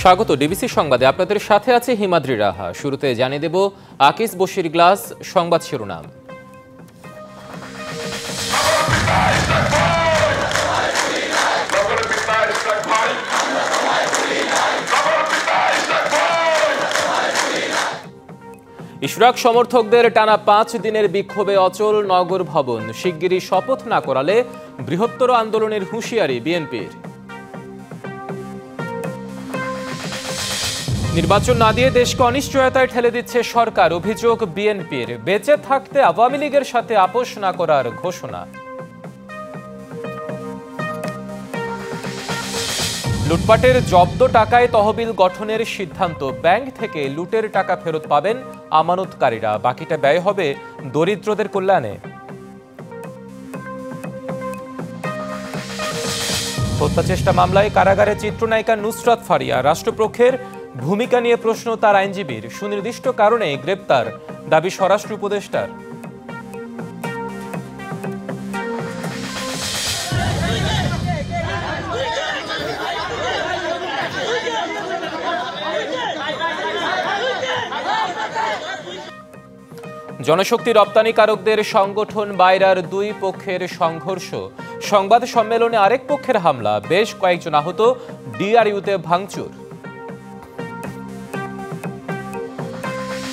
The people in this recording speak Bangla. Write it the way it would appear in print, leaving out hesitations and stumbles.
স্বাগত ডিবিসি সংবাদে আপনাদের সাথে আছে হিমাদ্রি রাহা। শুরুতে জানিয়ে দেব আকিস বশির গ্লাস সংবাদ শিরোনাম। ইশরাক সমর্থকদের টানা 5 দিনের বিক্ষোভে অচল নগর ভবন। শিগগিরই শপথ না করালে বৃহত্তর আন্দোলনের হুঁশিয়ারি বিএনপির। নির্বাচন না দিয়ে দেশকে অনিশ্চয়তায় ঠেলে দিচ্ছে সরকার, অভিযোগ বিএনপির। বেঁচে থাকতে আওয়ামী লীগের সাথে আপোষ না করার ঘোষণা। লুটপাটের জব্দ টাকায় তহবিল গঠনের সিদ্ধান্ত। ব্যাংক থেকে লুটের টাকা ফেরত পাবেন আমানতকারীরা, বাকিটা ব্যয় হবে দরিদ্রদের কল্যাণে। হত্যাচেষ্টা মামলায় কারাগারে চিত্রনায়িকা নুসরাত ফারিয়া। রাষ্ট্রপক্ষের ভূমিকা নিয়ে প্রশ্ন তার আইনজীবীর। সুনির্দিষ্ট কারণে গ্রেপ্তার, দাবি স্বরাষ্ট্র উপদেষ্টার। জনশক্তি রপ্তানিকারকদের সংগঠন বাইরার দুই পক্ষের সংঘর্ষ। সংবাদ সম্মেলনে আরেক পক্ষের হামলা, বেশ কয়েকজন আহত, ডিআরইউতে ভাঙচুর।